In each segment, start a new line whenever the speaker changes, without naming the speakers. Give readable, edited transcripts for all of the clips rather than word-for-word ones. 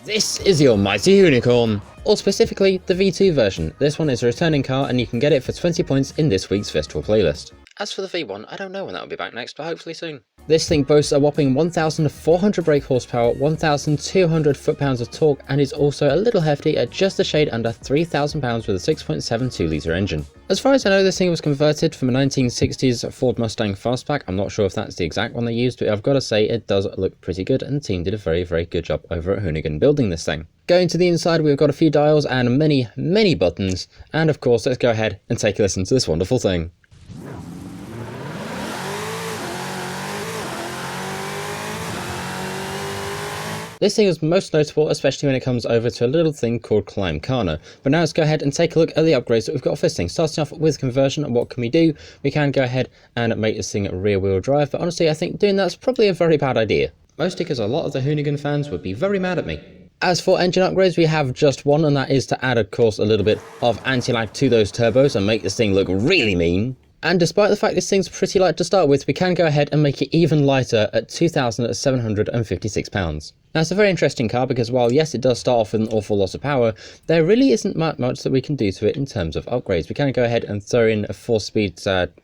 This is the almighty Hoonicorn, or specifically the V2 version. This one is a returning car and you can get it for 20 points in this week's festival playlist. As for the V1, I don't know when that will be back next, but hopefully soon. This thing boasts a whopping 1,400 brake horsepower, 1,200 foot-pounds of torque, and is also a little hefty at just a shade under 3,000 pounds with a 6.72 litre engine. As far as I know, this thing was converted from a 1960s Ford Mustang Fastback. I'm not sure if that's the exact one they used, but I've got to say it does look pretty good, and the team did a very, very good job over at Hoonigan building this thing. Going to the inside, we've got a few dials and many buttons, and of course, let's go ahead and take a listen to this wonderful thing. This thing is most notable, especially when it comes over to a little thing called Climbkhana. But now let's go ahead and take a look at the upgrades that we've got for this thing. Starting off with conversion, and what can we do? We can go ahead and make this thing rear wheel drive, but honestly I think doing that's probably a very bad idea. Mostly because a lot of the Hoonigan fans would be very mad at me. As for engine upgrades, we have just one, and that is to add, of course, a little bit of anti-lag to those turbos and make this thing look really mean. And despite the fact this thing's pretty light to start with, we can go ahead and make it even lighter at 2,756 pounds. Now it's a very interesting car because while yes it does start off with an awful lot of power, there really isn't much that we can do to it in terms of upgrades. We can go ahead and throw in a 4-speed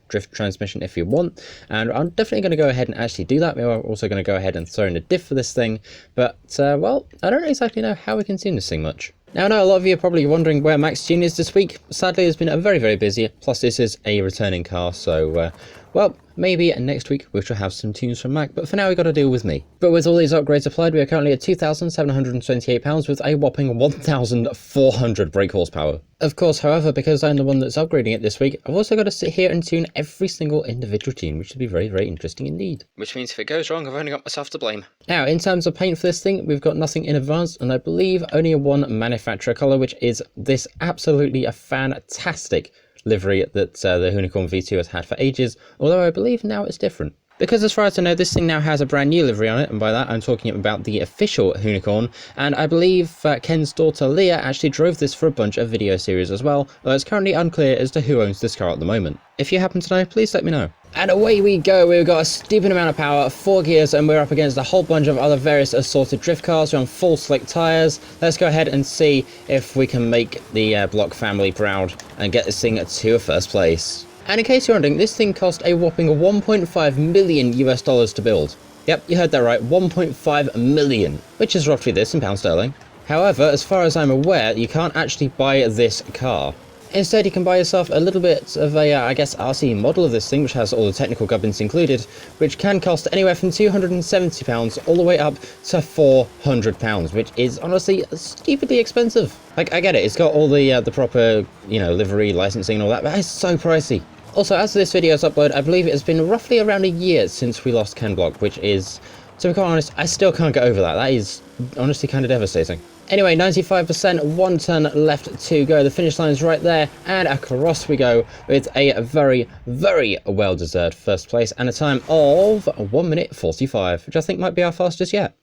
drift transmission if you want, and I'm definitely going to go ahead and actually do that. We're also going to go ahead and throw in a diff for this thing, but well, I don't exactly know how we can tune this thing much. Now I know a lot of you are probably wondering where Max Jr. is this week. Sadly it's been very busy, plus this is a returning car, so well, maybe next week we shall have some tunes from Mac, but for now we've got to deal with me. But with all these upgrades applied, we are currently at £2,728 with a whopping 1,400 brake horsepower. Of course, however, because I'm the one that's upgrading it this week, I've also got to sit here and tune every single individual tune, which should be very interesting indeed. Which means if it goes wrong, I've only got myself to blame. Now, in terms of paint for this thing, we've got nothing in advance, and I believe only one manufacturer colour, which is this absolutely fantastic livery that the Hoonicorn V2 has had for ages, although I believe now it's different. Because as far as I know, this thing now has a brand new livery on it, and by that I'm talking about the official Hoonicorn, and I believe Ken's daughter Leah actually drove this for a bunch of video series as well, although it's currently unclear as to who owns this car at the moment. If you happen to know, please let me know. And away we go, we've got a stupid amount of power, 4 gears, and we're up against a whole bunch of other various assorted drift cars. We're on full slick tyres. Let's go ahead and see if we can make the Block family proud and get this thing to a first place. And in case you're wondering, this thing cost a whopping $1.5 million US to build. Yep, you heard that right, 1.5 million, which is roughly this in pound sterling. However, as far as I'm aware, you can't actually buy this car. Instead, you can buy yourself a little bit of a, I guess, RC model of this thing, which has all the technical gubbins included, which can cost anywhere from £270 all the way up to £400, which is honestly stupidly expensive. Like, I get it, it's got all the proper, you know, livery, licensing and all that, but it's so pricey. Also, as this video is uploaded, I believe it has been roughly around a year since we lost Ken Block, which is, to be quite honest, I still can't get over that. That is honestly kind of devastating. Anyway, 95%, 1 turn left to go. The finish line is right there, and across we go with a very well-deserved first place and a time of 1 minute 45, which I think might be our fastest yet.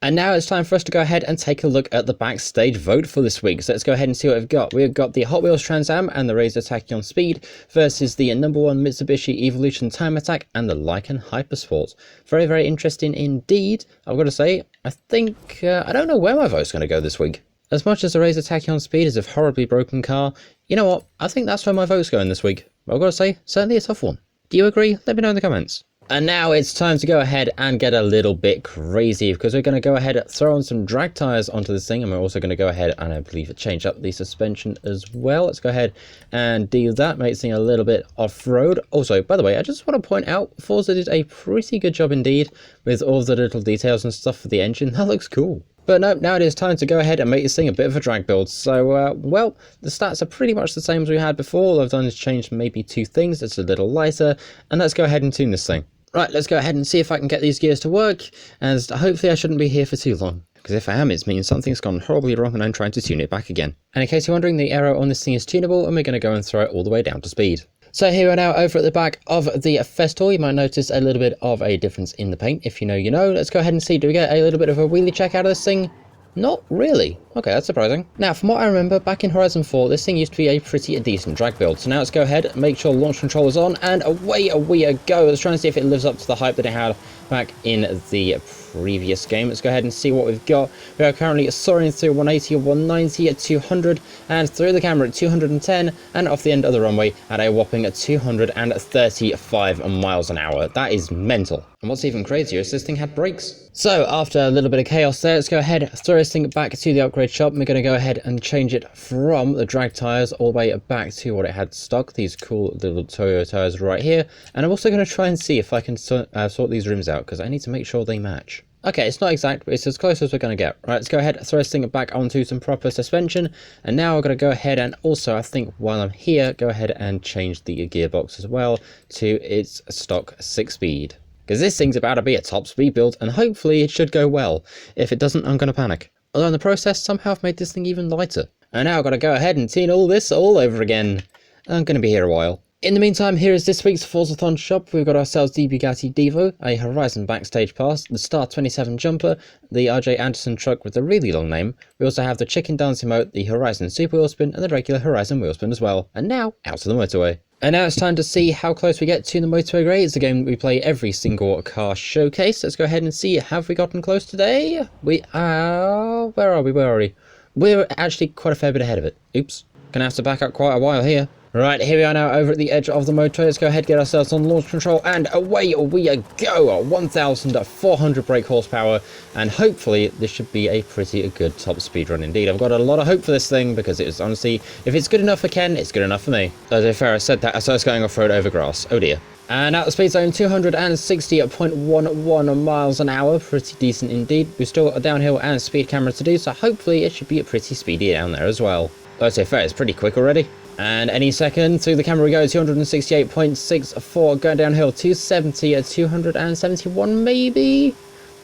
And now it's time for us to go ahead and take a look at the backstage vote for this week. So let's go ahead and see what we've got. We've got the Hot Wheels Trans Am and the Razor Tachyon Speed versus the #1 Mitsubishi Evolution Time Attack and the Lykan Hypersport. Very interesting indeed. I've got to say, I think, I don't know where my vote's going to go this week. As much as the Razor Tachyon Speed is a horribly broken car, you know what? I think that's where my vote's going this week. But I've got to say, certainly a tough one. Do you agree? Let me know in the comments. And now it's time to go ahead and get a little bit crazy, because we're going to go ahead and throw on some drag tyres onto this thing, and we're also going to go ahead and I believe change up the suspension as well. Let's go ahead and do that, make this thing a little bit off-road. Also, by the way, I just want to point out, Forza did a pretty good job indeed with all the little details and stuff for the engine. That looks cool. But no, now it is time to go ahead and make this thing a bit of a drag build. So, well, the stats are pretty much the same as we had before. All I've done is changed maybe 2 things. It's a little lighter, and let's go ahead and tune this thing. Right, let's go ahead and see if I can get these gears to work, and hopefully I shouldn't be here for too long, because if I am, it means something's gone horribly wrong and I'm trying to tune it back again. And in case you're wondering, the aero on this thing is tunable, and we're going to go and throw it all the way down to speed. So here we are now over at the back of the Festool. You might notice a little bit of a difference in the paint. If you know, you know. Let's go ahead and see, do we get a little bit of a wheelie check out of this thing? Not really. Okay, that's surprising. Now, from what I remember, back in Horizon 4, this thing used to be a pretty decent drag build. So now let's go ahead, make sure launch control is on, and away we go. Let's try and see if it lives up to the hype that it had back in the previous game. Let's go ahead and see what we've got. We are currently soaring through 180, 190 at 200, and through the camera at 210, and off the end of the runway at a whopping 235 miles an hour. That is mental. And what's even crazier is this thing had brakes. So after a little bit of chaos there, let's go ahead, throw this thing back to the upgrade shop. We're going to go ahead and change it from the drag tyres all the way back to what it had stock. These cool little Toyo tyres right here. And I'm also going to try and see if I can sort these rims out, because I need to make sure they match. Okay, it's not exact, but it's as close as we're going to get. Right, let's go ahead, throw this thing back onto some proper suspension. And now I'm going to go ahead and also, I think while I'm here, go ahead and change the gearbox as well to its stock 6-speed. Because this thing's about to be a top speed build, and hopefully it should go well. If it doesn't, I'm going to panic. Although in the process, somehow I've made this thing even lighter. And now I've got to go ahead and tune all this all over again. I'm going to be here a while. In the meantime, here is this week's Forzathon shop. We've got ourselves the Bugatti Divo, a Horizon Backstage Pass, the Star 27 jumper, the RJ Anderson truck with a really long name. We also have the Chicken Dance emote, the Horizon Super Wheelspin, and the regular Horizon Wheelspin as well. And now, out to the motorway. And now it's time to see how close we get to the motorway grade. It's a game we play every single car showcase. Let's go ahead and see, have we gotten close today? We are... Where are we? We're actually quite a fair bit ahead of it. Oops. Gonna have to back up quite a while here. Right, here we are now over at the edge of the motorway. Let's go ahead, get ourselves on launch control, and away we go! 1,400 brake horsepower, and hopefully this should be a pretty good top speed run indeed. I've got a lot of hope for this thing, because it is honestly, if it's good enough for Ken, it's good enough for me. As if I said that, I started going off-road over grass. Oh dear. And out the speed zone, 260.11 miles an hour, pretty decent indeed. We've still got a downhill and speed camera to do, so hopefully it should be a pretty speedy down there as well. Though to be fair, it's pretty quick already. And any second, through the camera we go, 268.64, going downhill, 270 at 271 maybe?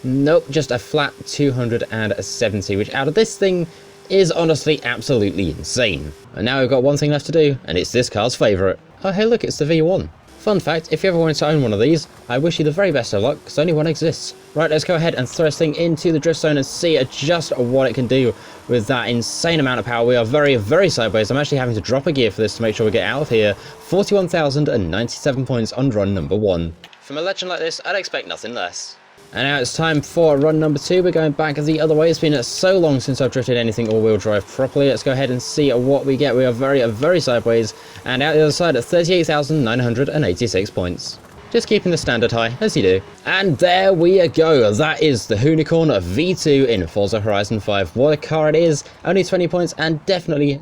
Nope, just a flat 270, which out of this thing is honestly absolutely insane. And now we've got one thing left to do, and it's this car's favourite. Oh hey look, it's the V1. Fun fact, if you ever wanted to own one of these, I wish you the very best of luck, because only one exists. Right, let's go ahead and throw this thing into the drift zone and see just what it can do with that insane amount of power. We are very, very sideways. I'm actually having to drop a gear for this to make sure we get out of here. 41,097 points on run number 1. From a legend like this, I'd expect nothing less. And now it's time for run number 2. We're going back the other way. It's been so long since I've drifted anything all-wheel drive properly. Let's go ahead and see what we get. We are very, very sideways. And out the other side at 38,986 points. Just keeping the standard high, as you do. And there we go. That is the Hoonicorn V2 in Forza Horizon 5. What a car it is. Only 20 points and definitely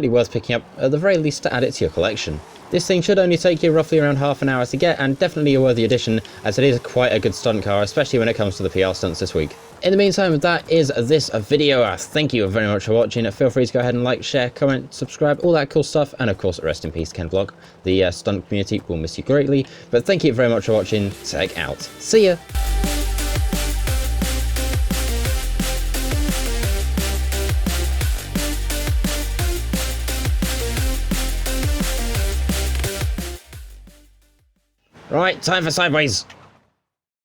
worth picking up, at the very least to add it to your collection. This thing should only take you roughly around half an hour to get, and definitely a worthy addition, as it is quite a good stunt car, especially when it comes to the PR stunts this week. In the meantime, that is this video. Thank you very much for watching. Feel free to go ahead and like, share, comment, subscribe, all that cool stuff. And of course, rest in peace, Ken Vlog. The stunt community will miss you greatly. But thank you very much for watching. Take out. See ya. Right, time for sideways.